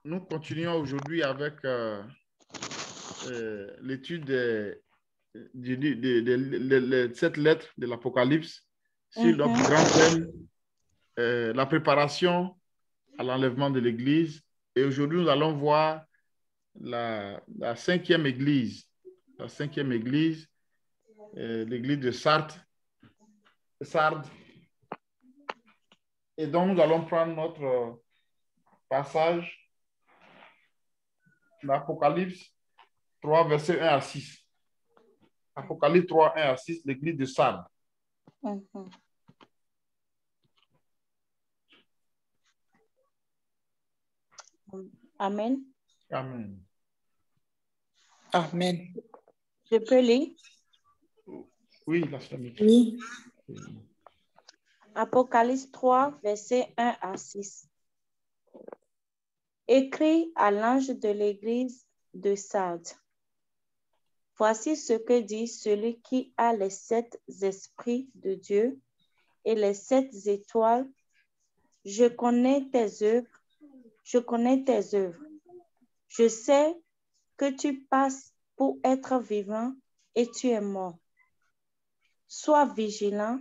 Nous continuons aujourd'hui avec l'étude de cette lettre de l'Apocalypse sur notre grand thème, la préparation à l'enlèvement de l'Église. Et aujourd'hui, nous allons voir la cinquième Église, l'Église de Sardes. Et donc, nous allons prendre notre passage, l'Apocalypse 3, versets 1 à 6. Apocalypse 3, 1 à 6, l'église de Sardes. Amen. Amen. Amen. Je peux lire? Oui, la famille. Oui. Apocalypse 3, versets 1 à 6. Écrit à l'ange de l'église de Sardes. Voici ce que dit celui qui a les 7 esprits de Dieu et les 7 étoiles. Je connais tes œuvres. Je sais que tu passes pour être vivant et tu es mort. Sois vigilant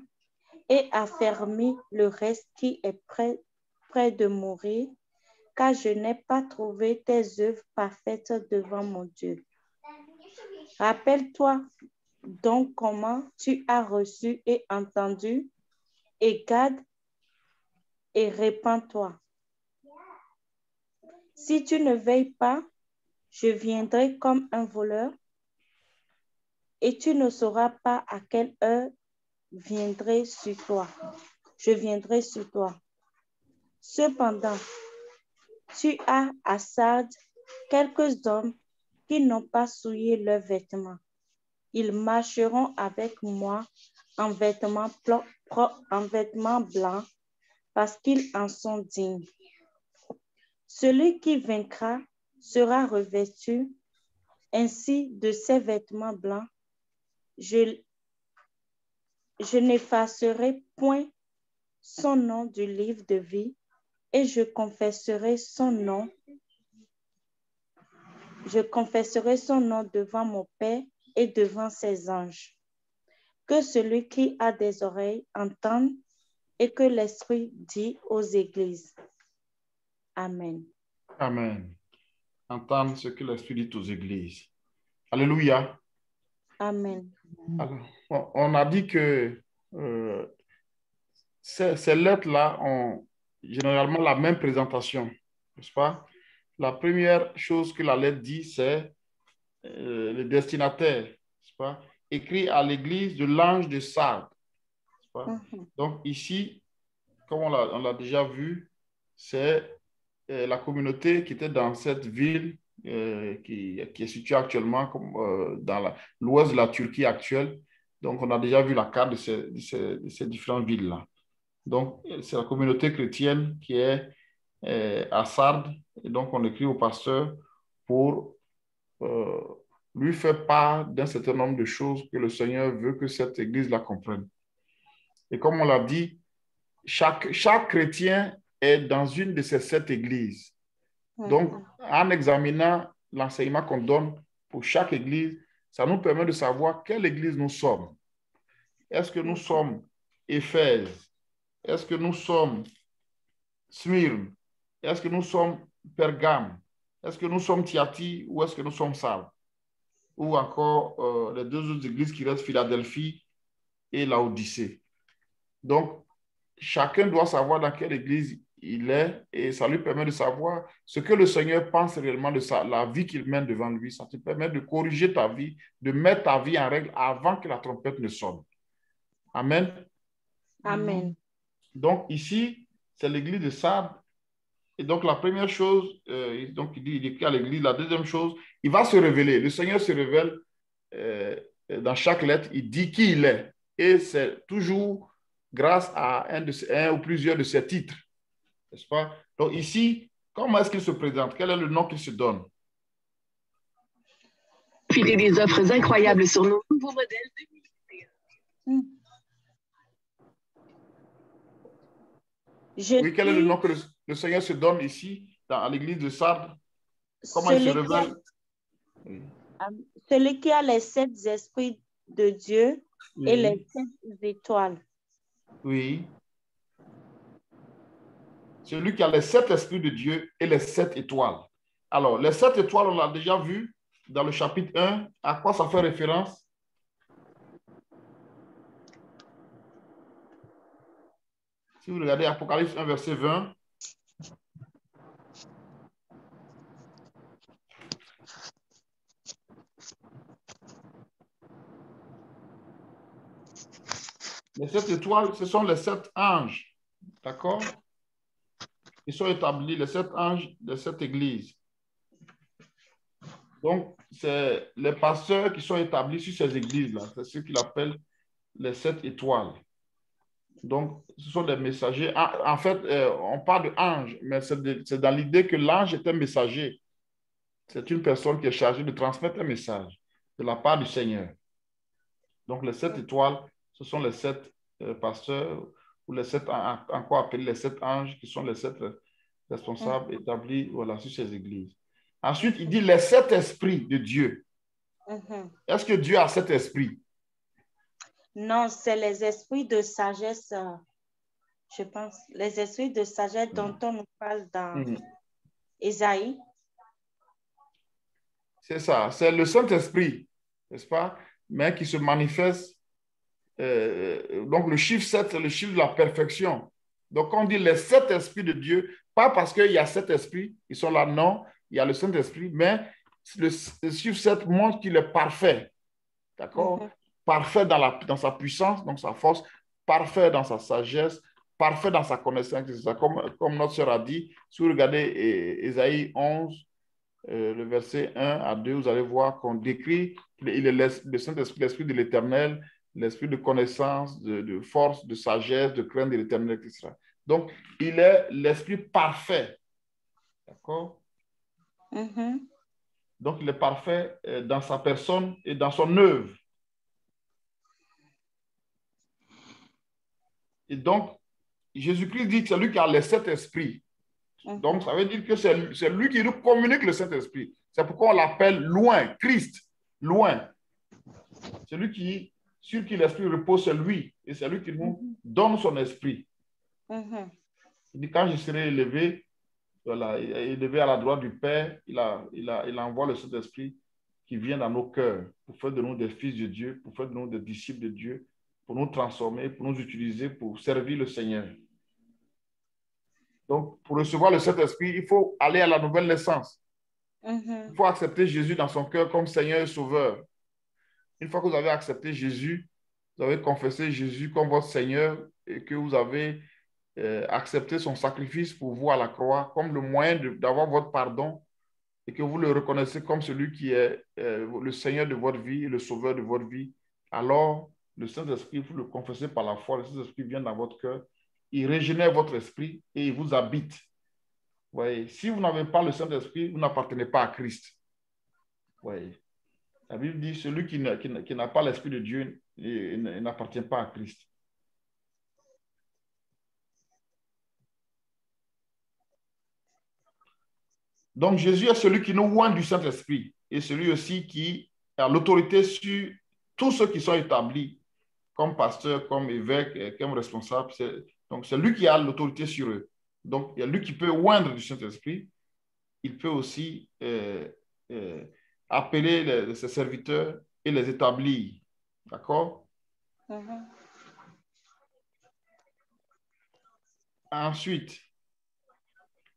et affermis le reste qui est près de mourir, car je n'ai pas trouvé tes œuvres parfaites devant mon Dieu. Rappelle-toi donc comment tu as reçu et entendu, et garde et répands-toi. Si tu ne veilles pas, je viendrai comme un voleur, et tu ne sauras pas à quelle heure je viendrai sur toi. Cependant, tu as à Sardes quelques hommes qui n'ont pas souillé leurs vêtements. Ils marcheront avec moi en vêtements blancs parce qu'ils en sont dignes. Celui qui vaincra sera revêtu ainsi de ses vêtements blancs. Je n'effacerai point son nom du livre de vie et je confesserai son nom devant mon Père et devant ses anges. Que celui qui a des oreilles entende et que l'Esprit dit aux églises. Amen. Amen. Entendre ce que l'Esprit dit aux églises. Alléluia. Amen. Alors, on a dit que ces lettres-là ont généralement la même présentation, n'est-ce pas? La première chose que la lettre dit, c'est le destinataire, n'est-ce pas? Écrit à l'église de l'ange de Sardes. Donc ici, comme on l'a déjà vu, c'est la communauté qui était dans cette ville qui est située actuellement dans l'ouest de la Turquie actuelle. Donc, on a déjà vu la carte de ces différentes villes-là. Donc, c'est la communauté chrétienne qui est à Sardes. Et donc, on écrit au pasteur pour lui faire part d'un certain nombre de choses que le Seigneur veut que cette église la comprenne. Et comme on l'a dit, chaque chrétien est dans une de ces 7 églises. Donc, en examinant l'enseignement qu'on donne pour chaque église, ça nous permet de savoir quelle église nous sommes. Est-ce que nous sommes Éphèse? Est-ce que nous sommes Smyrne? Est-ce que nous sommes Pergame? Est-ce que nous sommes Thyatire ou est-ce que nous sommes Sardes? Ou encore les 2 autres églises qui restent, Philadelphie et Laodicée. Donc, chacun doit savoir dans quelle église il est et ça lui permet de savoir ce que le Seigneur pense réellement de la vie qu'il mène devant lui. Ça te permet de corriger ta vie, de mettre ta vie en règle avant que la trompette ne sonne. Amen. Amen. Donc ici, c'est l'église de Sardes. Et donc la première chose, donc il écrit à l'église. La deuxième chose, il va se révéler. Le Seigneur se révèle dans chaque lettre. Il dit qui il est. Et c'est toujours grâce à un ou plusieurs de ses titres. N'est-ce pas? Donc ici, comment est-ce qu'il se présente? Quel est le nom qu'il se donne? Profitez des offres incroyables sur nos nouveaux modèles 2021. Oui, quel est le nom que le Seigneur se donne ici à l'église de Sardes? Comment il se révèle? Oui. Celui qui a les 7 esprits de Dieu et les 7 étoiles. Oui. Celui qui a les 7 esprits de Dieu et les 7 étoiles. Alors, les 7 étoiles, on l'a déjà vu dans le chapitre 1. À quoi ça fait référence? Si vous regardez Apocalypse 1, verset 20, les 7 étoiles, ce sont les 7 anges. D'accord? Ils sont établis, les 7 anges de cette église. Donc, c'est les pasteurs qui sont établis sur ces églises-là. C'est ce qu'il appelle les 7 étoiles. Donc, ce sont des messagers. En fait, on parle d'ange, mais c'est dans l'idée que l'ange est un messager. C'est une personne qui est chargée de transmettre un message de la part du Seigneur. Donc, les 7 étoiles, ce sont les 7 pasteurs, ou les 7, encore appelés les 7 anges, qui sont les 7 responsables établis, voilà, sur ces églises. Ensuite, il dit les 7 esprits de Dieu. Est-ce que Dieu a 7 esprits? Non, c'est les esprits de sagesse, je pense. Les esprits de sagesse dont on nous parle dans Ésaïe. C'est ça, c'est le Saint-Esprit, n'est-ce pas? Mais qui se manifeste. Donc, le chiffre 7, c'est le chiffre de la perfection. Donc, on dit les 7 esprits de Dieu, pas parce qu'il y a 7 esprits, ils sont là, non, il y a le Saint-Esprit, mais le chiffre 7 montre qu'il est parfait. D'accord? Parfait dans sa puissance, dans sa force, parfait dans sa sagesse, parfait dans sa connaissance. Comme notre sœur a dit, si vous regardez Ésaïe 11, le verset 1 à 2, vous allez voir qu'on décrit il est le Saint-Esprit, l'Esprit de l'Éternel, l'Esprit de connaissance, de force, de sagesse, de crainte de l'Éternel, etc. Donc, il est l'Esprit parfait. D'accord? Donc, il est parfait dans sa personne et dans son œuvre. Et donc, Jésus-Christ dit que c'est lui qui a les 7 esprits. Donc, ça veut dire que c'est lui qui nous communique le Saint-Esprit. C'est pourquoi on l'appelle loin, Christ, loin. C'est lui qui, sur qui l'Esprit repose, c'est lui. Et c'est lui qui nous donne son esprit. Il dit, quand je serai élevé, voilà, élevé à la droite du Père, il envoie le Saint-Esprit qui vient dans nos cœurs pour faire de nous des fils de Dieu, pour faire de nous des disciples de Dieu, pour nous transformer, pour nous utiliser, pour servir le Seigneur. Donc, pour recevoir le Saint-Esprit, il faut aller à la nouvelle naissance. Il faut accepter Jésus dans son cœur comme Seigneur et Sauveur. Une fois que vous avez accepté Jésus, vous avez confessé Jésus comme votre Seigneur et que vous avez accepté son sacrifice pour vous à la croix comme le moyen d'avoir votre pardon et que vous le reconnaissez comme celui qui est le Seigneur de votre vie et le Sauveur de votre vie, alors le Saint-Esprit, vous le confessez par la foi, le Saint-Esprit vient dans votre cœur, il régénère votre esprit et il vous habite. Vous voyez, si vous n'avez pas le Saint-Esprit, vous n'appartenez pas à Christ. Vous voyez. La Bible dit, celui qui n'a pas l'Esprit de Dieu, il n'appartient pas à Christ. Donc, Jésus est celui qui nous oint du Saint-Esprit et celui aussi qui a l'autorité sur tous ceux qui sont établis comme pasteur, comme évêque, comme responsable. Donc, c'est lui qui a l'autorité sur eux. Donc, il y a lui qui peut oindre du Saint-Esprit. Il peut aussi appeler ses serviteurs et les établir. D'accord? Ensuite,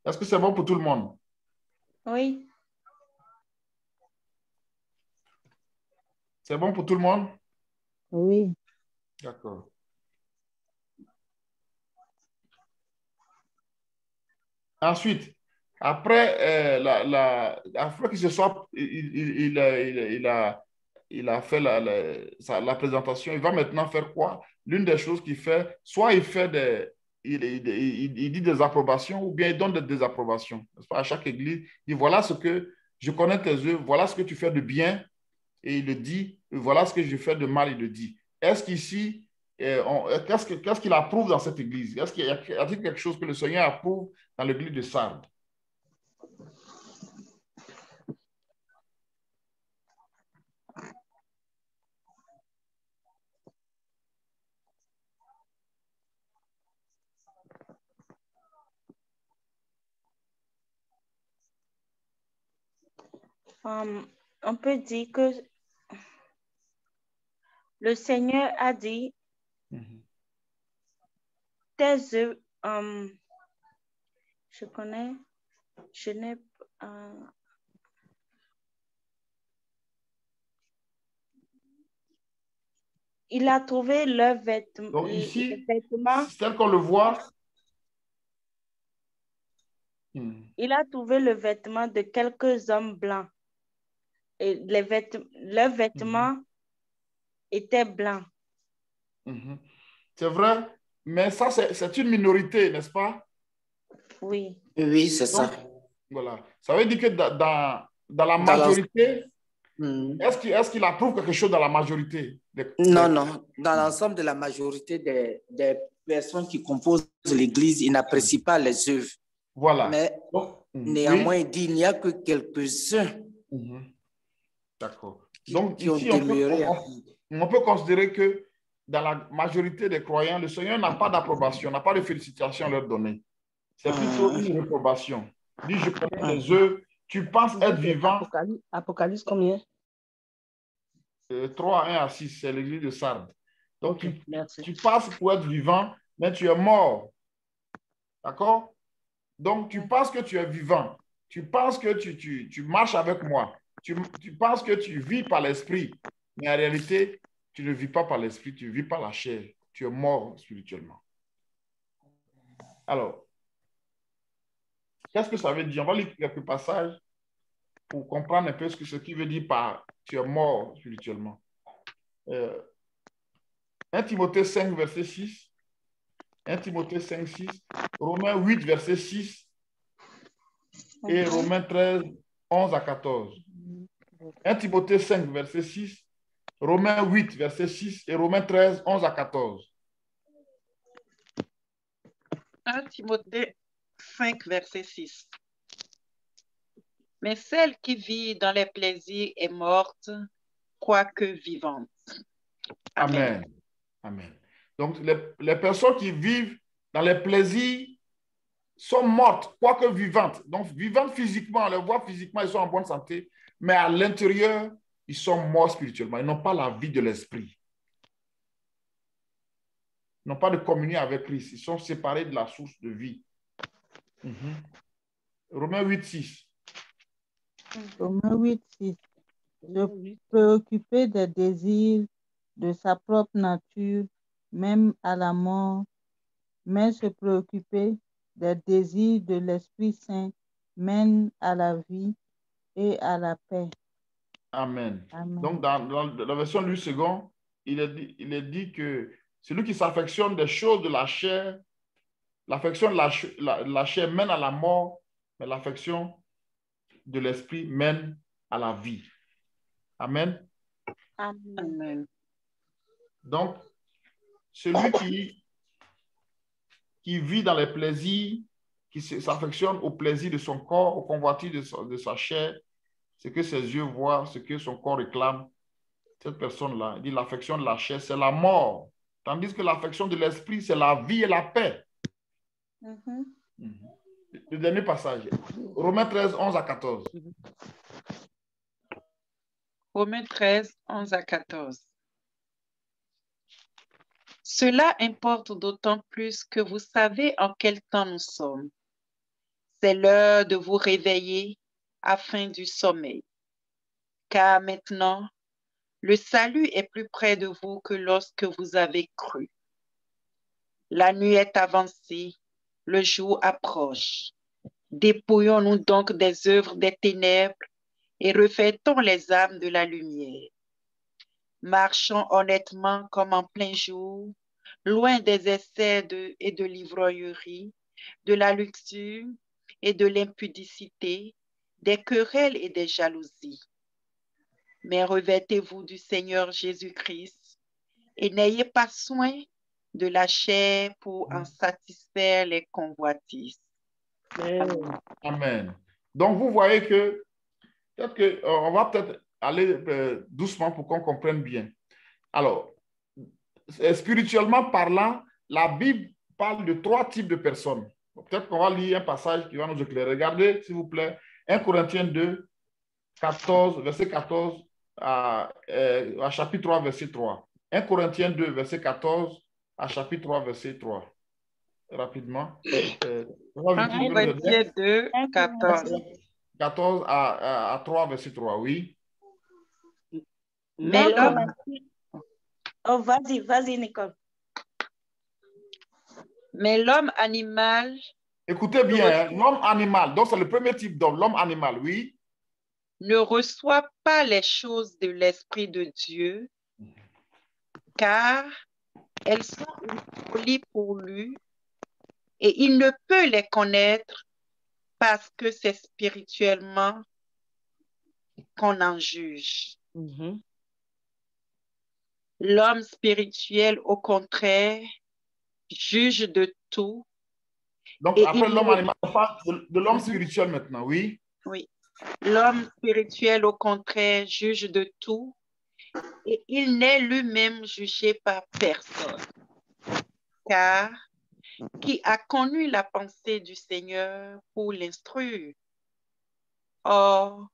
est-ce que c'est bon pour tout le monde? Oui. C'est bon pour tout le monde? Oui. D'accord. Ensuite, après, après qu'il se soit, il a fait la présentation, il va maintenant faire quoi? L'une des choses qu'il fait, soit il fait il dit des approbations ou bien il donne des désapprobations. À chaque église, il dit voilà ce que je connais tes œuvres, voilà ce que tu fais de bien, et il le dit, voilà ce que je fais de mal, il le dit. Est-ce qu'ici, qu'est-ce qu'il approuve dans cette église? Est-ce qu'il y a quelque chose que le Seigneur approuve dans l'église de Sardes? On peut dire que le Seigneur a dit, tes œuvres, je n'ai il a trouvé le vêtement. Donc ici, tel qu'on le voit, il a trouvé le vêtement de quelques hommes blancs. Et leurs vêtements étaient blancs. C'est vrai, mais ça, c'est une minorité, n'est-ce pas? Oui. Oui, c'est ça. Voilà. Ça veut dire que dans la majorité, est-ce qu'il approuve quelque chose dans la majorité? Non. Dans l'ensemble de la majorité des personnes qui composent l'Église, ils n'apprécient pas les œuvres. Voilà. Mais néanmoins, il dit il n'y a que quelques-uns. D'accord. Donc, qui ici, ont demeuré. On peut considérer que dans la majorité des croyants, le Seigneur n'a pas d'approbation, n'a pas de félicitations à leur donner. C'est plutôt une réprobation. Dis, je connais les œuvres, tu penses être vivant. Apocalypse combien? 3, 1 à 6, c'est l'église de Sardes. Donc, tu passes pour être vivant, mais tu es mort. D'accord? Donc, tu penses que tu es vivant. Tu penses que tu marches avec moi. Tu penses que tu vis par l'esprit. Mais en réalité, tu ne vis pas par l'esprit, tu vis par la chair. Tu es mort spirituellement. Alors, qu'est-ce que ça veut dire? On va lire quelques passages pour comprendre un peu ce qui veut dire par tu es mort spirituellement. 1 Timothée 5, verset 6. 1 Timothée 5, 6. Romains 8, verset 6. Et Romains 13, 11 à 14. 1 Timothée 5, verset 6. Romains 8, verset 6. Et Romains 13, 11 à 14. 1 Timothée 5, verset 6. Mais celle qui vit dans les plaisirs est morte, quoique vivante. Amen. Amen. Donc, les personnes qui vivent dans les plaisirs sont mortes, quoique vivantes. Donc, vivantes physiquement, on les voit physiquement, ils sont en bonne santé, mais à l'intérieur, ils sont morts spirituellement. Ils n'ont pas la vie de l'esprit. Ils n'ont pas de communion avec Christ. Ils sont séparés de la source de vie. Romains 8, 6. Romains 8, 6. Se préoccuper des désirs de sa propre nature, même à la mort, mais se préoccuper des désirs de l'Esprit Saint mène à la vie et à la paix. Amen. Amen. Donc, dans la version Louis II, il est dit que celui qui s'affectionne des choses de la chair, l'affection de la chair mène à la mort, mais l'affection de l'esprit mène à la vie. Amen. Amen. Donc, celui qui vit dans les plaisirs, qui s'affectionne au plaisir de son corps, au convoitise de sa chair, ce que ses yeux voient, ce que son corps réclame, cette personne-là, il dit l'affection de la chair, c'est la mort. Tandis que l'affection de l'esprit, c'est la vie et la paix. Le dernier passage, Romains 13, 11 à 14. Romains 13, 11 à 14. Cela importe d'autant plus que vous savez en quel temps nous sommes. C'est l'heure de vous réveiller afin du sommeil. Car maintenant, le salut est plus près de vous que lorsque vous avez cru. La nuit est avancée, le jour approche. Dépouillons-nous donc des œuvres des ténèbres et revêtons les âmes de la lumière. Marchons honnêtement comme en plein jour, loin des essais et de l'ivrognerie, de la luxure et de l'impudicité, des querelles et des jalousies. Mais revêtez-vous du Seigneur Jésus-Christ et n'ayez pas soin de la chair pour en satisfaire les convoitises. Amen. Amen. Donc, vous voyez que peut-être qu'on va peut-être aller doucement pour qu'on comprenne bien. Alors, spirituellement parlant, la Bible parle de 3 types de personnes. Peut-être qu'on va lire un passage qui va nous éclairer. Regardez, s'il vous plaît, 1 Corinthiens 2, 14, verset 14 à chapitre 3, verset 3. 1 Corinthiens 2, verset 14 à chapitre 3, verset 3. Rapidement. 1 Corinthiens 2, 14. 14 à 3, verset 3, oui. Mais l'homme... Oh, vas-y, Nicole. Mais l'homme animal... Écoutez bien, l'homme animal, donc c'est le premier type d'homme, l'homme animal, oui. Ne reçoit pas les choses de l'Esprit de Dieu, car elles sont une folie pour lui, et il ne peut les connaître parce que c'est spirituellement qu'on en juge. L'homme spirituel, au contraire, juge de tout. Donc, après l'homme animal, on parle de l'homme spirituel maintenant, oui. Oui. L'homme spirituel, au contraire, juge de tout et il n'est lui-même jugé par personne. Car qui a connu la pensée du Seigneur pour l'instruire? Or,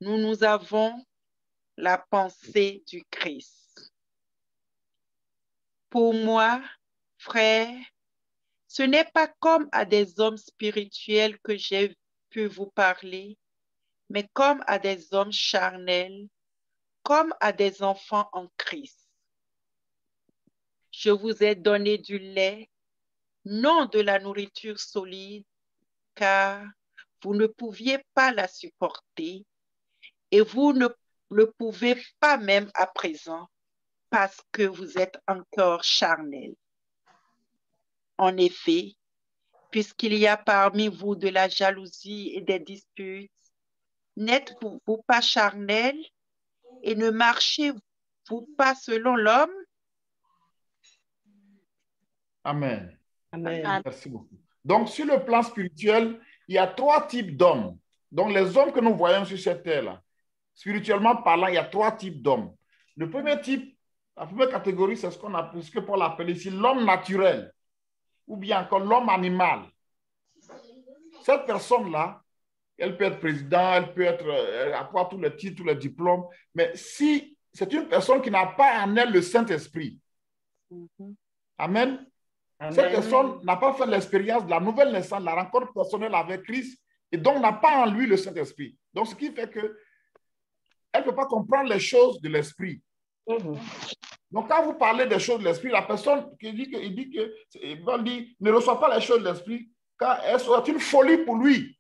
nous avons la pensée du Christ. Pour moi, frère, ce n'est pas comme à des hommes spirituels que j'ai pu vous parler, mais comme à des hommes charnels, comme à des enfants en Christ. Je vous ai donné du lait, non de la nourriture solide, car vous ne pouviez pas la supporter et vous ne le pouvez pas même à présent parce que vous êtes encore charnels. En effet, puisqu'il y a parmi vous de la jalousie et des disputes, n'êtes-vous pas charnels et ne marchez-vous pas selon l'homme? Amen. Amen. Merci beaucoup. Donc, sur le plan spirituel, il y a 3 types d'hommes. Donc, les hommes que nous voyons sur cette terre-là, spirituellement parlant, il y a 3 types d'hommes. Le premier type, la première catégorie, c'est ce que Paul appelle ici l'homme naturel, ou bien encore l'homme animal. Cette personne-là, elle peut être président, elle peut avoir tous les titres, tous les diplômes, mais si c'est une personne qui n'a pas en elle le Saint-Esprit, Amen. Cette personne n'a pas fait l'expérience de la nouvelle naissance, la rencontre personnelle avec Christ, et donc n'a pas en lui le Saint-Esprit. Donc, ce qui fait qu'elle ne peut pas comprendre les choses de l'Esprit. Donc, quand vous parlez des choses de l'Esprit, la personne qui dit ne reçoit pas les choses de l'Esprit, car elles sont une folie pour lui.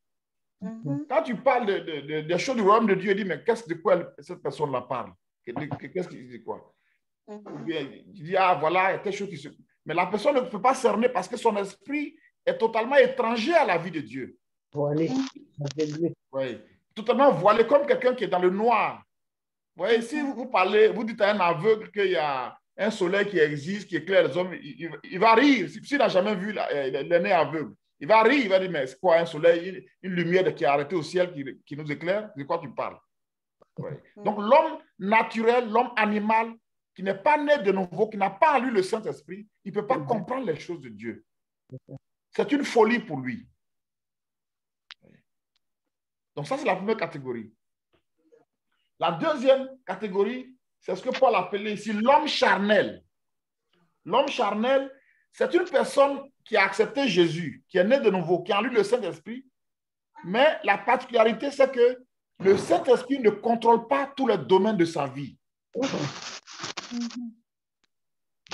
Quand tu parles des choses du royaume de Dieu, il dit, mais de quoi cette personne-là parle? Qu'est-ce qu'il dit quoi? Il dit, ah voilà, il y a quelque chose qui se... Mais la personne ne peut pas cerner parce que son esprit est totalement étranger à la vie de Dieu. Voilé. Oui. Totalement voilé, comme quelqu'un qui est dans le noir. Vous voyez, si vous parlez, vous dites à un aveugle qu'il y a un soleil qui existe, qui éclaire les hommes, il va rire. S'il n'a jamais vu, il est né aveugle. Il va rire, il va dire, mais c'est quoi un soleil, une lumière qui est arrêtée au ciel, qui nous éclaire? De quoi tu parles? Oui. Donc l'homme naturel, l'homme animal, qui n'est pas né de nouveau, qui n'a pas en lui le Saint-Esprit, il ne peut pas comprendre les choses de Dieu. C'est une folie pour lui. Donc ça, c'est la première catégorie. La deuxième catégorie, c'est ce que Paul appelait ici l'homme charnel. L'homme charnel, c'est une personne qui a accepté Jésus, qui est né de nouveau, qui a en lui le Saint-Esprit, mais la particularité, c'est que le Saint-Esprit ne contrôle pas tous les domaines de sa vie.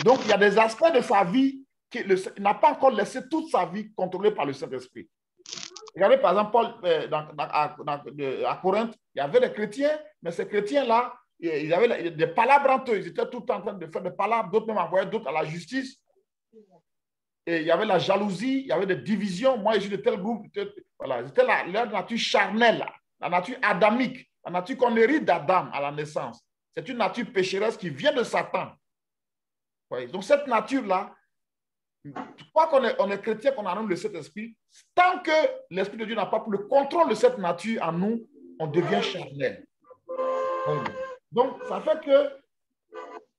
Donc, il y a des aspects de sa vie qu'il n'a pas encore laissé toute sa vie contrôlée par le Saint-Esprit. Regardez, par exemple, Paul, à Corinthe, il y avait des chrétiens, mais ces chrétiens-là, ils avaient des palabres entre eux. Ils étaient tout le temps en train de faire des palabres, d'autres même envoyaient d'autres à la justice. Et il y avait la jalousie, il y avait des divisions. Moi, je suis de tel groupe. Voilà, c'était leur nature charnelle, la nature adamique, la nature qu'on hérite d'Adam à la naissance. C'est une nature pécheresse qui vient de Satan. Ouais, donc, cette nature-là, quoi qu'on est chrétien, qu'on a le Saint-Esprit, tant que l'Esprit de Dieu n'a pas pris le contrôle de cette nature en nous, on devient charnel. Donc, ça fait que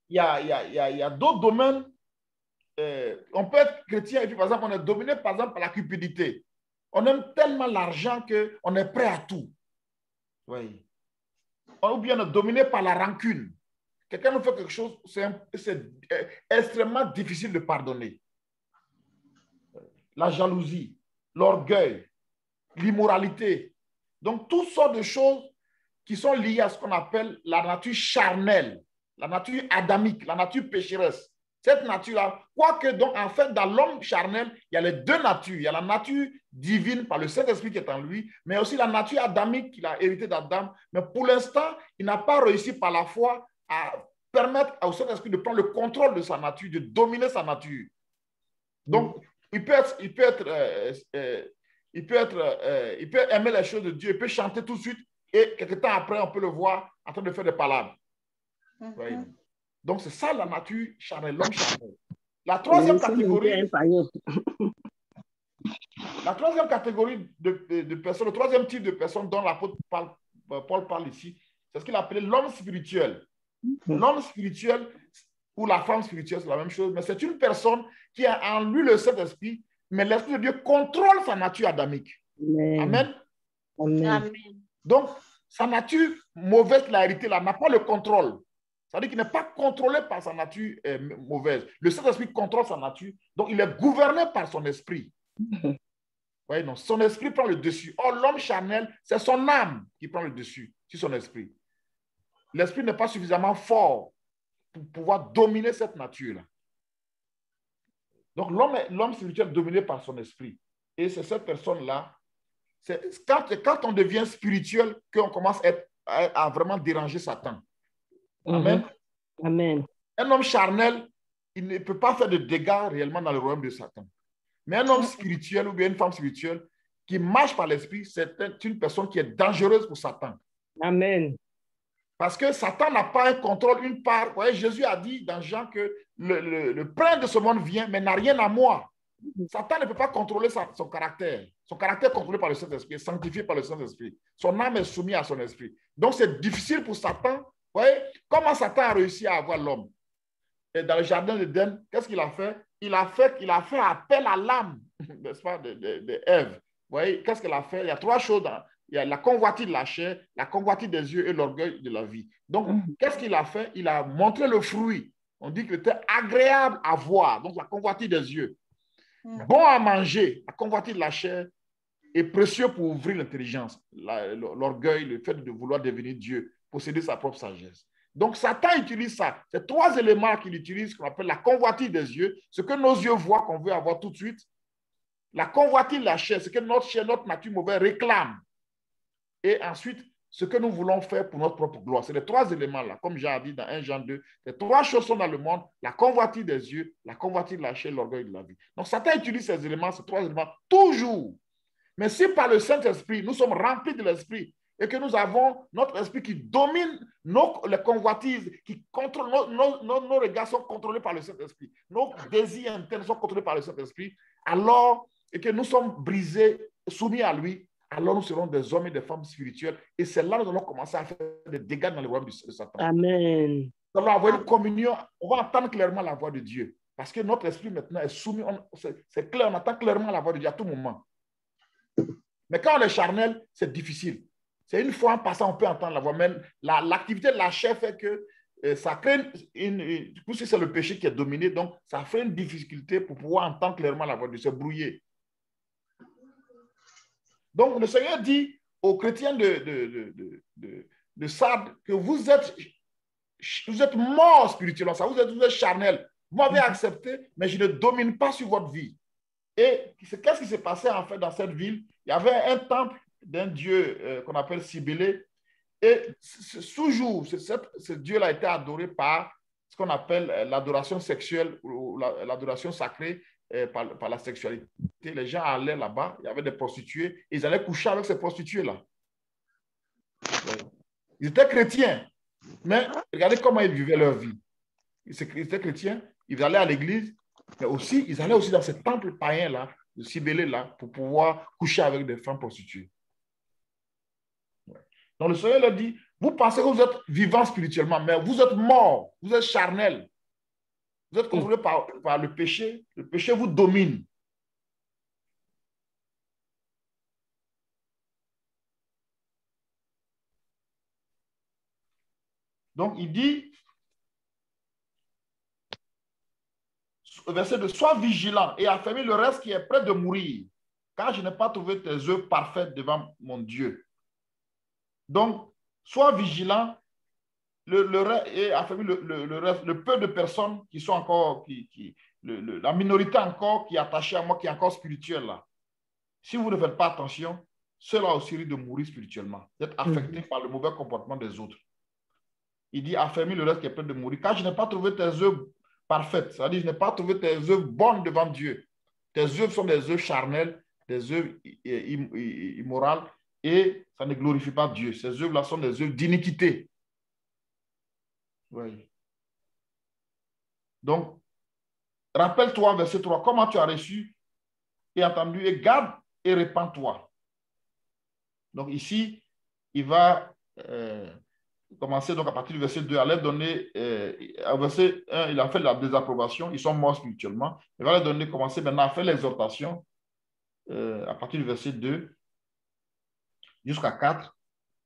il y a d'autres domaines. On peut être chrétien et puis, par exemple, on est dominé, par exemple, par la cupidité. On aime tellement l'argent qu'on est prêt à tout. Oui. ou bien dominé par la rancune. Quelqu'un nous fait quelque chose, c'est extrêmement difficile de pardonner. La jalousie, l'orgueil, l'immoralité. Donc, toutes sortes de choses qui sont liées à ce qu'on appelle la nature charnelle, la nature adamique, la nature pécheresse. Cette nature-là, quoique donc en fait dans l'homme charnel, il y a les deux natures. Il y a la nature divine par le Saint-Esprit qui est en lui, mais aussi la nature adamique qu'il a héritée d'Adam. Mais pour l'instant, il n'a pas réussi par la foi à permettre au Saint-Esprit de prendre le contrôle de sa nature, de dominer sa nature. Donc, il peut aimer les choses de Dieu, il peut chanter tout de suite, et quelques temps après, on peut le voir en train de faire des palabres. Donc, c'est ça la nature charnelle, l'homme charnel. La troisième catégorie de personnes, le troisième type de personnes dont l'apôtre Paul parle ici, c'est ce qu'il appelait l'homme spirituel. L'homme spirituel ou la femme spirituelle, c'est la même chose, mais c'est une personne qui a en lui le Saint-Esprit, mais l'Esprit de Dieu contrôle sa nature adamique. Amen. Amen. Donc, sa nature mauvaise qu'il a héritée là n'a pas le contrôle. C'est-à-dire qu'il n'est pas contrôlé par sa nature mauvaise. Le Saint-Esprit contrôle sa nature, donc il est gouverné par son esprit. Voyez, non, son esprit prend le dessus. Or, l'homme charnel, c'est son âme qui prend le dessus sur son esprit. L'esprit n'est pas suffisamment fort pour pouvoir dominer cette nature-là. Donc, l'homme spirituel est dominé par son esprit. Et c'est cette personne-là, quand on devient spirituel qu'on commence à vraiment déranger Satan. Amen. Amen. Un homme charnel, il ne peut pas faire de dégâts réellement dans le royaume de Satan. Mais un homme spirituel ou bien une femme spirituelle qui marche par l'esprit, c'est une personne qui est dangereuse pour Satan. Amen. Parce que Satan n'a pas un contrôle, une part. Vous voyez, Jésus a dit dans Jean que le prince de ce monde vient, mais n'a rien à moi. Satan ne peut pas contrôler son caractère. Son caractère est contrôlé par le Saint-Esprit, sanctifié par le Saint-Esprit. Son âme est soumise à son esprit. Donc, c'est difficile pour Satan. Vous voyez, comment Satan a réussi à avoir l'homme? Et dans le jardin d'Éden, qu'est-ce qu'il a fait? Il a fait appel à l'âme, n'est-ce pas, d'Ève. Vous voyez, qu'est-ce qu'elle a fait? Il y a trois choses. Il y a la convoitise de la chair, la convoitise des yeux et l'orgueil de la vie. Donc, qu'est-ce qu'il a fait? Il a montré le fruit. On dit qu'il était agréable à voir. Donc, la convoitise des yeux. Bon à manger, la convoitise de la chair est précieux pour ouvrir l'intelligence. L'orgueil, le fait de vouloir devenir Dieu, posséder sa propre sagesse. Donc, Satan utilise ça. C'est trois éléments qu'il utilise, qu'on appelle la convoitise des yeux, ce que nos yeux voient, qu'on veut avoir tout de suite. La convoitise de la chair, ce que notre chair, notre nature mauvaise réclame. Et ensuite, ce que nous voulons faire pour notre propre gloire. C'est les trois éléments-là, comme j'ai dit dans 1 Jean 2. Les trois choses sont dans le monde, la convoitise des yeux, la convoitise de la chair, l'orgueil de la vie. Donc, Satan utilise ces éléments, ces trois éléments, toujours. Mais si par le Saint-Esprit, nous sommes remplis de l'Esprit, et que nous avons notre esprit qui domine les convoitises, qui contrôle, nos regards sont contrôlés par le Saint-Esprit, nos désirs internes sont contrôlés par le Saint-Esprit, alors, et que nous sommes brisés, soumis à lui, alors nous serons des hommes et des femmes spirituels, et c'est là que nous allons commencer à faire des dégâts dans le royaume de Satan. Amen. Nous allons avoir une communion, on va entendre clairement la voix de Dieu, parce que notre esprit maintenant est soumis, c'est clair, on entend clairement la voix de Dieu à tout moment. Mais quand on est charnel, c'est difficile. C'est une fois en passant, on peut entendre la voix. Mais l'activité de la chair fait que ça crée plus si c'est le péché qui est dominé, donc ça fait une difficulté pour pouvoir entendre clairement la voix de Dieu, c'est brouillé. Donc le Seigneur dit aux chrétiens de Sardes que vous êtes morts spirituellement, vous êtes charnels. Vous m'avez accepté, mais je ne domine pas sur votre vie. Et qu'est-ce qui s'est passé en fait dans cette ville? Il y avait un temple d'un dieu qu'on appelle Cybélé. Et toujours, ce dieu-là a été adoré par ce qu'on appelle l'adoration sexuelle ou l'adoration sacrée par la sexualité. Les gens allaient là-bas, il y avait des prostituées, et ils allaient coucher avec ces prostituées-là. Ils étaient chrétiens, mais regardez comment ils vivaient leur vie. Ils étaient chrétiens, ils allaient à l'église, mais aussi, ils allaient aussi dans ce temple païen-là, de Cybélé-là, pour pouvoir coucher avec des femmes prostituées. Donc le Seigneur leur dit, vous pensez que vous êtes vivants spirituellement, mais vous êtes morts, vous êtes charnels. Vous êtes contrôlés par le péché vous domine. Donc, il dit, verset 2, sois vigilant et affermis le reste qui est près de mourir, car je n'ai pas trouvé tes œuvres parfaites devant mon Dieu. Donc, sois vigilant et affermis le peu de personnes qui sont encore, la minorité encore qui est attachée à moi, qui est encore spirituelle là. Si vous ne faites pas attention, cela aussi risque de mourir spirituellement, d'être affecté par le mauvais comportement des autres. Il dit, affermis le reste qui est près de mourir, car je n'ai pas trouvé tes œuvres parfaites. C'est-à-dire, je n'ai pas trouvé tes œuvres bonnes devant Dieu. Tes œuvres sont des œuvres charnelles, des œuvres immorales, et ça ne glorifie pas Dieu. Ces œuvres-là sont des œuvres d'iniquité. Oui. Donc, rappelle-toi, verset 3, comment tu as reçu et entendu, et garde et répands-toi. Donc ici, il va commencer donc à partir du verset 2 à leur donner, au verset 1, il a fait la désapprobation, ils sont morts spirituellement. Il va leur donner, commencer maintenant à faire l'exhortation à partir du verset 2 jusqu'à 4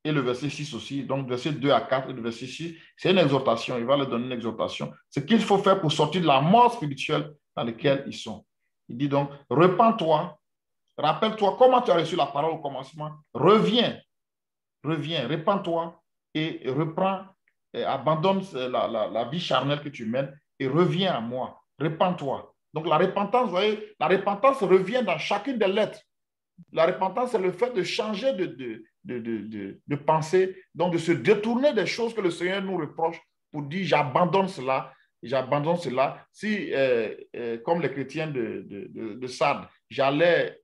et le verset 6 aussi. Donc verset 2 à 4 et le verset 6, c'est une exhortation. Il va leur donner une exhortation. Ce qu'il faut faire pour sortir de la mort spirituelle dans laquelle ils sont. Il dit donc, repens-toi, rappelle-toi comment tu as reçu la parole au commencement, reviens, répands-toi et reprends, abandonne la vie charnelle que tu mènes et reviens à moi, repens-toi. Donc la repentance, vous voyez, la repentance revient dans chacune des lettres. La repentance, c'est le fait de changer de pensée, donc de se détourner des choses que le Seigneur nous reproche pour dire j'abandonne cela, j'abandonne cela. Si, comme les chrétiens de Sardes, j'allais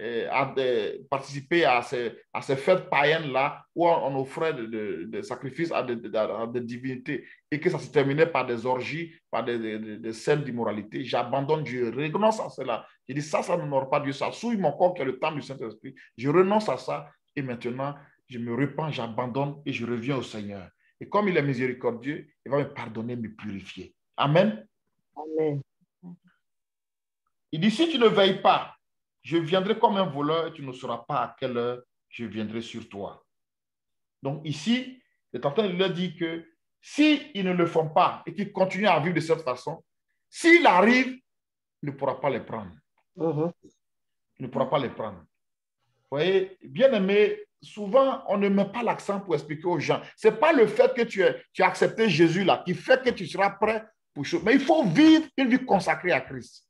participer à ces fêtes païennes-là où on offrait des sacrifices à des divinités et que ça se terminait par des orgies, par des scènes d'immoralité, j'abandonne Dieu, je renonce à cela. Je dis ça n'honore pas Dieu, ça souille mon corps qui est le temple du Saint-Esprit. Je renonce à ça et maintenant, je me repens, j'abandonne et je reviens au Seigneur. Et comme il est miséricordieux, il va me pardonner, me purifier. Amen. Amen. Il dit, si tu ne veilles pas, je viendrai comme un voleur et tu ne sauras pas à quelle heure je viendrai sur toi. Donc ici, le tentant leur dit que s'ils ne le font pas et qu'ils continuent à vivre de cette façon, s'il arrive, il ne pourra pas les prendre. Il ne pourra pas les prendre. Vous voyez, bien aimé, souvent, on ne met pas l'accent pour expliquer aux gens. Ce n'est pas le fait que tu as accepté Jésus là qui fait que tu seras prêt pour choses. Mais il faut vivre une vie consacrée à Christ.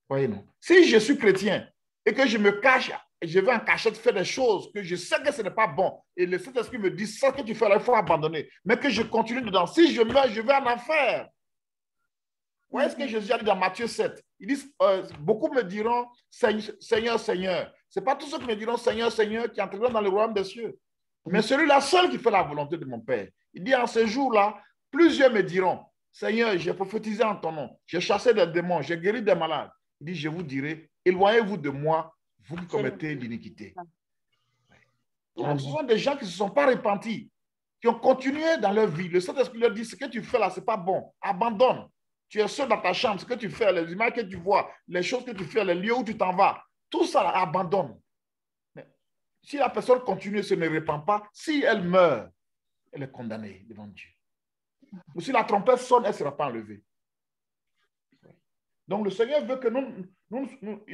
Voyez, non? Si je suis chrétien et que je me cache, je vais en cachette faire des choses que je sais que ce n'est pas bon, et le Saint-Esprit me dit, ça que tu fais là, il faut abandonner, mais que je continue dedans. Si je meurs, je vais en enfer. Vous voyez ce que Jésus a dit dans Matthieu 7? Il dit, beaucoup me diront, Seigneur, Seigneur. Ce n'est pas tous ceux qui me diront, Seigneur, Seigneur, qui entreront dans le royaume des cieux. Mais celui-là seul qui fait la volonté de mon Père. Il dit, en ce jour-là, plusieurs me diront, Seigneur, j'ai prophétisé en ton nom, j'ai chassé des démons, j'ai guéri des malades. Il dit, je vous dirai, éloignez-vous de moi, vous qui commettez l'iniquité. Donc, ce sont des gens qui ne se sont pas repentis, qui ont continué dans leur vie. Le Saint-Esprit leur dit, ce que tu fais là, ce n'est pas bon, abandonne. Tu es seul dans ta chambre, ce que tu fais, les images que tu vois, les choses que tu fais, les lieux où tu t'en vas, tout ça, là, abandonne. Mais si la personne continue et se ne repent pas, si elle meurt, elle est condamnée devant Dieu. Ou si la trompette sonne, elle ne sera pas enlevée. Donc le Seigneur veut que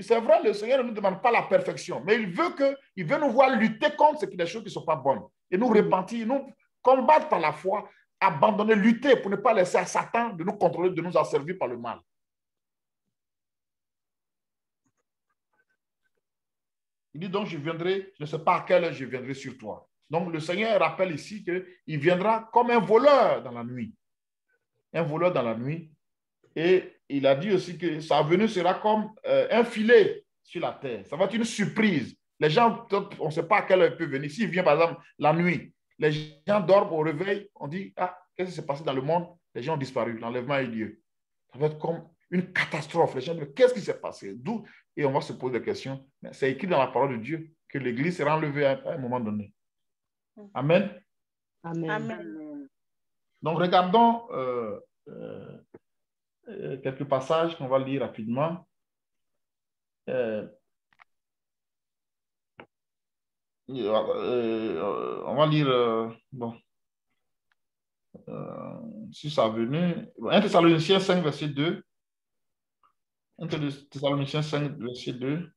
c'est vrai, le Seigneur ne nous demande pas la perfection, mais il veut nous voir lutter contre des choses qui ne sont pas bonnes. Et nous repentir, nous combattre par la foi, abandonner, lutter pour ne pas laisser à Satan de nous contrôler, de nous asservir par le mal. Il dit donc, je viendrai, je ne sais pas à quelle heure je viendrai sur toi. Donc le Seigneur rappelle ici qu'il viendra comme un voleur dans la nuit. Un voleur dans la nuit. Et il a dit aussi que sa venue sera comme un filet sur la terre. Ça va être une surprise. Les gens, on ne sait pas à quelle heure il peut venir. S'il vient par exemple la nuit, les gens dorment au réveil, on dit, ah, qu'est-ce qui s'est passé dans le monde? Les gens ont disparu, l'enlèvement a eu lieu. Ça va être comme une catastrophe. Les gens disent, qu'est-ce qui s'est passé? D'où? Et on va se poser des questions. Mais c'est écrit dans la parole de Dieu que l'Église sera enlevée à un moment donné. Amen. Amen. Amen. Donc regardons quelques passages qu'on va lire rapidement. On va lire, bon. si ça venait. 1 Thessaloniciens 5, verset 2. 1 Thessaloniciens 5, verset 2.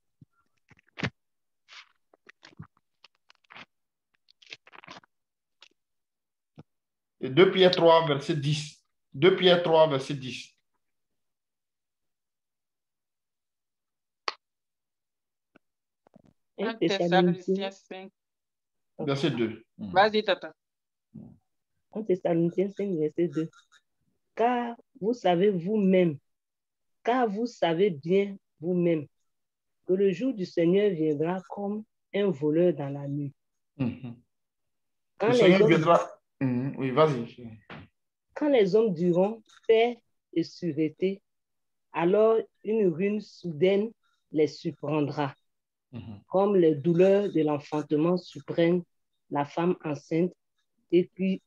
Et 2 Pierre 3, verset 10. 2 Pierre 3, verset 10. Un Thessaloniciens 5. Verset 2. Vas-y, Tata. 1 Thessaloniciens 5, verset 2. Car vous savez bien vous-même que le jour du Seigneur viendra comme un voleur dans la nuit. Quand Le les Seigneur hommes, viendra. Oui, vas-y. quand les hommes diront paix et sûreté, alors une ruine soudaine les surprendra, comme les douleurs de l'enfantement surprennent la femme enceinte et ils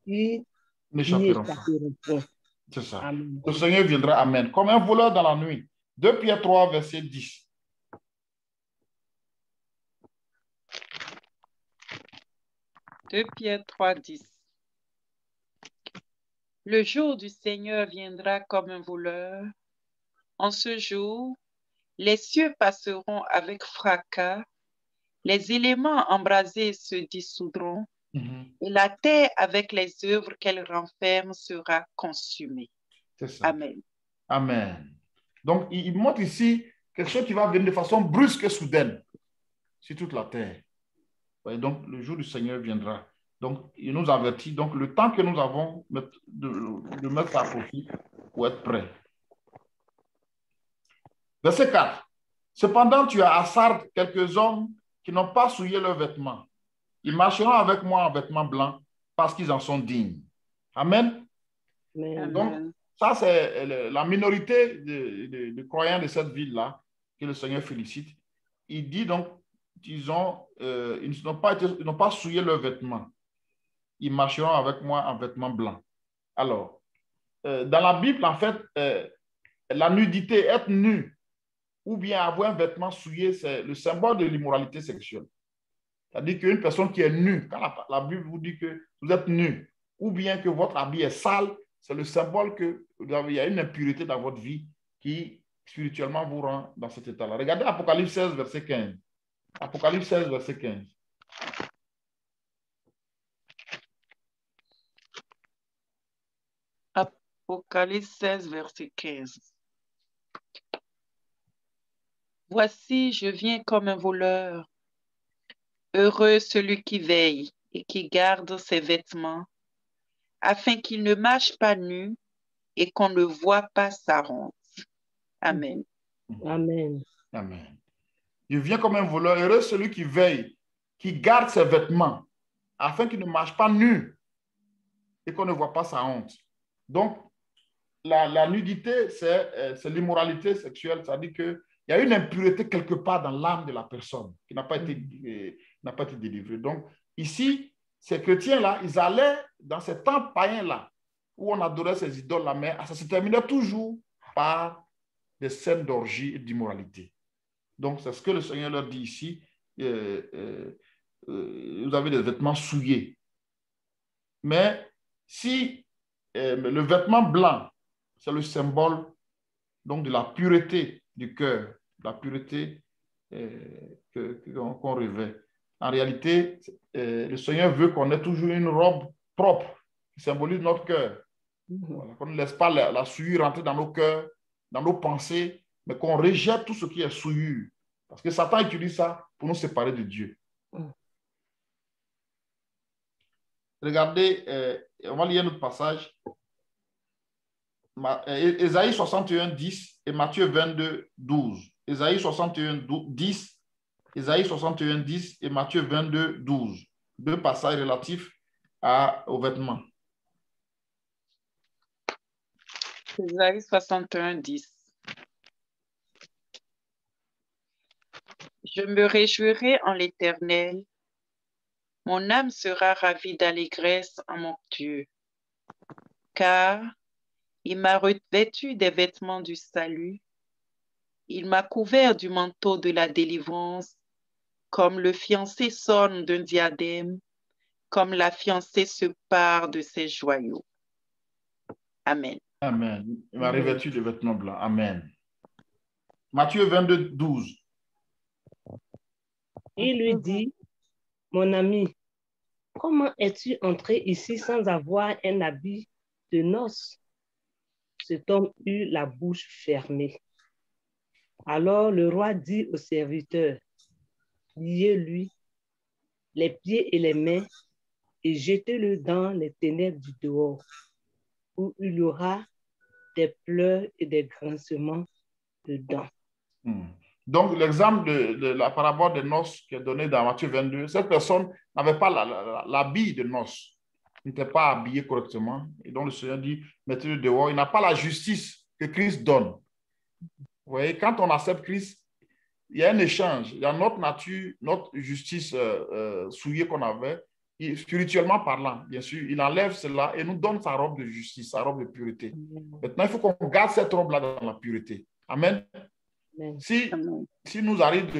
n'y N'échapperont pas. échapperont point. C'est ça. Amen. Le Seigneur viendra, amen. Comme un voleur dans la nuit. 2 Pierre 3, verset 10. Deux Pierre 3, 10. Le jour du Seigneur viendra comme un voleur. En ce jour, les cieux passeront avec fracas, les éléments embrasés se dissoudront, et la terre avec les œuvres qu'elle renferme sera consumée. C'est ça. Amen. Amen. Donc, il montre ici quelque chose qui va venir de façon brusque et soudaine sur toute la terre. Ouais, donc, le jour du Seigneur viendra. Donc, il nous avertit. Donc, le temps que nous avons de mettre à profit pour être prêt. Verset 4. Cependant, tu as à Sardes quelques hommes qui n'ont pas souillé leurs vêtements. Ils marcheront avec moi en vêtements blancs parce qu'ils en sont dignes. Amen. Amen. Donc, ça, c'est la minorité de croyants de cette ville-là que le Seigneur félicite. Il dit donc, ils n'ont pas souillé leurs vêtements. Ils marcheront avec moi en vêtements blancs. Alors, dans la Bible, en fait, la nudité, être nu, ou bien avoir un vêtement souillé, c'est le symbole de l'immoralité sexuelle. C'est-à-dire qu'une personne qui est nue, quand la Bible vous dit que vous êtes nu, ou bien que votre habit est sale, c'est le symbole qu'il y a une impureté dans votre vie qui spirituellement vous rend dans cet état-là. Regardez Apocalypse 16, verset 15. Apocalypse 16, verset 15. Apocalypse 16, verset 15. Voici, je viens comme un voleur. Heureux celui qui veille et qui garde ses vêtements, afin qu'il ne marche pas nu et qu'on ne voit pas sa honte. Amen. Amen. Amen. Je viens comme un voleur. Heureux celui qui veille, qui garde ses vêtements, afin qu'il ne marche pas nu et qu'on ne voit pas sa honte. Donc, la nudité, c'est l'immoralité sexuelle, c'est-à-dire qu'il y a une impureté quelque part dans l'âme de la personne qui n'a pas été délivrée. Donc, ici, ces chrétiens-là, ils allaient dans ces temps païens-là, où on adorait ces idoles-là, mais ça se terminait toujours par des scènes d'orgie et d'immoralité. Donc, c'est ce que le Seigneur leur dit ici. Vous avez des vêtements souillés. Mais si le vêtement blanc, c'est le symbole donc de la pureté du cœur, la pureté qu'on revêt. En réalité, le Seigneur veut qu'on ait toujours une robe propre qui symbolise notre cœur. Voilà, qu'on ne laisse pas la souillure rentrer dans nos cœurs, dans nos pensées, mais qu'on rejette tout ce qui est souillure. Parce que Satan utilise ça pour nous séparer de Dieu. Regardez, on va lire notre passage. Ésaïe 61, 10 et Matthieu 22, 12. Ésaïe 61, 10, Ésaïe 61, 10 et Matthieu 22, 12. Deux passages relatifs aux vêtements. Ésaïe 61, 10. Je me réjouirai en l'Éternel. Mon âme sera ravie d'allégresse en mon Dieu, car il m'a revêtu des vêtements du salut. Il m'a couvert du manteau de la délivrance, comme le fiancé s'orne d'un diadème, comme la fiancée se pare de ses joyaux. Amen. Amen. Il m'a revêtu de vêtements blancs. Amen. Matthieu 22, 12. Il lui dit, mon ami, comment es-tu entré ici sans avoir un habit de noces? Cet homme eut la bouche fermée. Alors le roi dit au serviteur, liez-lui les pieds et les mains et jetez-le dans les ténèbres du dehors, où il y aura des pleurs et des grincements de dents. Donc, l'exemple de la parabole des noces qui est donné dans Matthieu 22, cette personne n'avait pas l'habit de noces. Il n'était pas habillé correctement. Et donc, le Seigneur dit, mettez-le dehors. Il n'a pas la justice que Christ donne. Vous voyez, quand on accepte Christ, il y a un échange. Il y a notre nature, notre justice souillée qu'on avait, spirituellement parlant, bien sûr, il enlève cela et nous donne sa robe de justice, sa robe de pureté. Maintenant, il faut qu'on garde cette robe-là dans la pureté. Amen. Si nous arrive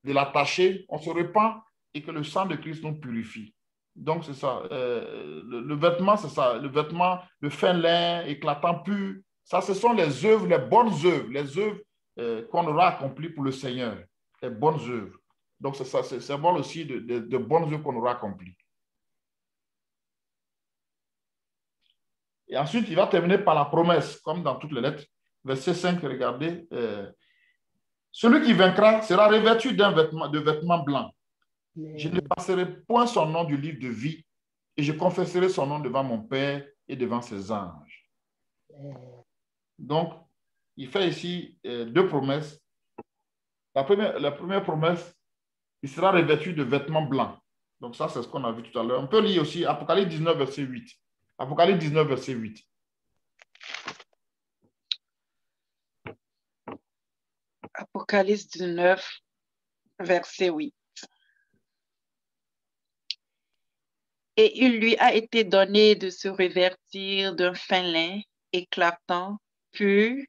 de l'attacher, on se repent et que le sang de Christ nous purifie. Donc, c'est ça. Le vêtement, c'est ça. Le vêtement, le fin lin, éclatant, pur. Ça, ce sont les œuvres, les bonnes œuvres, les œuvres qu'on aura accomplies pour le Seigneur. Les bonnes œuvres. Donc, c'est ça. C'est bon aussi de bonnes œuvres qu'on aura accomplies. Et ensuite, il va terminer par la promesse, comme dans toutes les lettres. Verset 5, regardez. Celui qui vaincra sera revêtu de vêtements blancs. Je ne passerai point son nom du livre de vie et je confesserai son nom devant mon Père et devant ses anges. Donc, il fait ici deux promesses. La première promesse, il sera revêtu de vêtements blancs. Donc ça, c'est ce qu'on a vu tout à l'heure. On peut lire aussi Apocalypse 19, verset 8. Apocalypse 19, verset 8. Apocalypse 19, verset 8. Et il lui a été donné de se revêtir d'un fin lin éclatant, pur,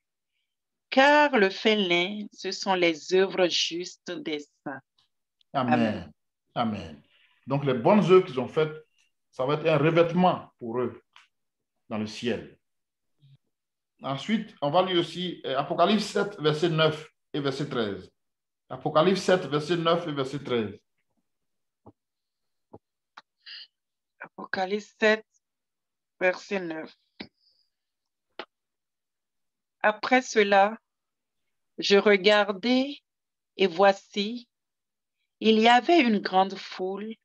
car le fin lin, ce sont les œuvres justes des saints. Amen. Amen. Donc les bonnes œuvres qu'ils ont faites, ça va être un revêtement pour eux dans le ciel. Ensuite, on va lire aussi Apocalypse 7, verset 9 et verset 13. Apocalypse 7, verset 9 et verset 13. Apocalypse 7, verset 9. Après cela, je regardai et voici, il y avait une grande foule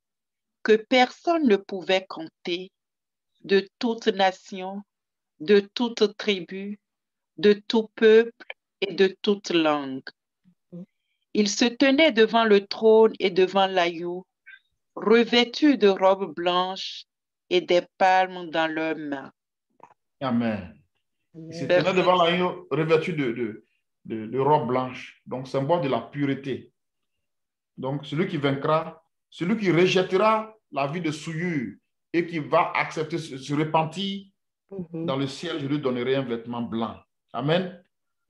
que personne ne pouvait compter, de toute nation, de toute tribu, de tout peuple et de toute langue. Ils se tenaient devant le trône et devant l'agneau, revêtus de robes blanches et des palmes dans leurs mains. Amen. Ils se tenaient devant l'agneau, revêtus de robes blanches, donc symbole de la pureté. Donc, celui qui vaincra, celui qui rejettera la vie de souillure et qui va accepter, se repentir, dans le ciel, je lui donnerai un vêtement blanc. Amen.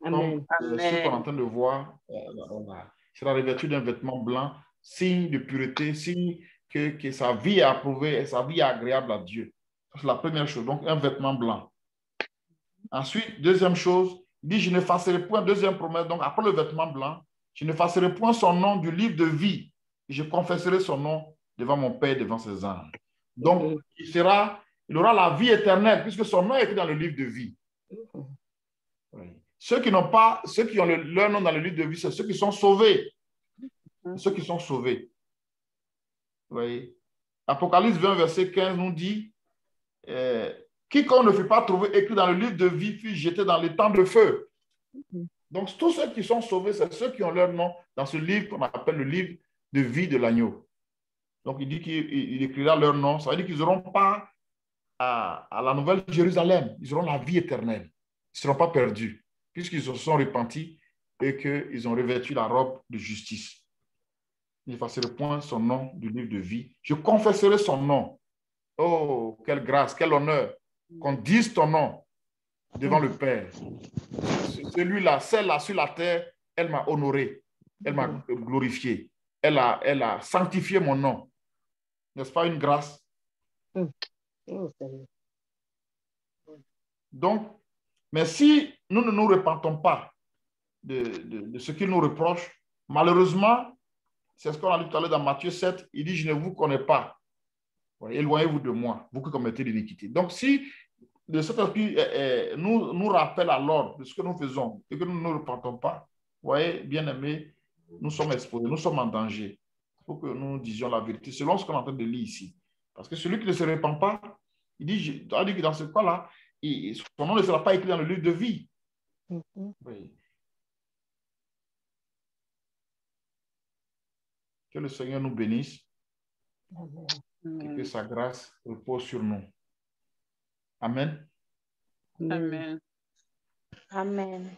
Amen. Comme ce qu'on est en train de voir, il sera revêtu d'un vêtement blanc, signe de pureté, signe que sa vie est approuvée et sa vie est agréable à Dieu. C'est la première chose, donc un vêtement blanc. Ensuite, deuxième chose, il dit, je n'effacerai point, deuxième promesse, donc après le vêtement blanc, je n'effacerai point son nom du livre de vie. Et je confesserai son nom devant mon Père, devant ses anges. Donc, il aura la vie éternelle, puisque son nom est écrit dans le livre de vie. Oui. Ceux qui ont leur nom dans le livre de vie, c'est ceux qui sont sauvés. Ceux qui sont sauvés. Oui. Apocalypse 20, verset 15 nous dit, quiconque ne fut pas trouvé écrit dans le livre de vie fut jeté dans les temps de feu. Donc, tous ceux qui sont sauvés, c'est ceux qui ont leur nom dans ce livre qu'on appelle le livre de vie de l'agneau. Donc, il dit qu'il écrira leur nom. Ça veut dire qu'ils n'auront pas à la Nouvelle Jérusalem. Ils auront la vie éternelle. Ils ne seront pas perdus, puisqu'ils se sont repentis et qu'ils ont revêtu la robe de justice. Je n'effacerai point son nom du livre de vie. Je confesserai son nom. Oh, quelle grâce, quel honneur qu'on dise ton nom devant le Père. Celui-là, celle-là sur la terre, elle m'a honoré, elle m'a glorifié, elle a sanctifié mon nom. N'est-ce pas une grâce? Oh, Seigneur. Donc, mais si nous ne nous repentons pas de ce qu'il nous reproche, malheureusement, c'est ce qu'on a lu tout à l'heure dans Matthieu 7, il dit, je ne vous connais pas. Éloignez-vous de moi, vous qui commettez l'iniquité. Donc, si le Saint-Esprit nous rappelle à l'ordre de ce que nous faisons et que nous ne nous repentons pas, vous voyez, bien aimés, nous sommes exposés, nous sommes en danger. Il faut que nous disions la vérité selon ce qu'on est en train de lire ici. Parce que celui qui ne se repent pas, il dit que dans ce cas-là, son nom ne sera pas écrit dans le livre de vie. Oui. Que le Seigneur nous bénisse et que sa grâce repose sur nous. Amen. Amen. Amen.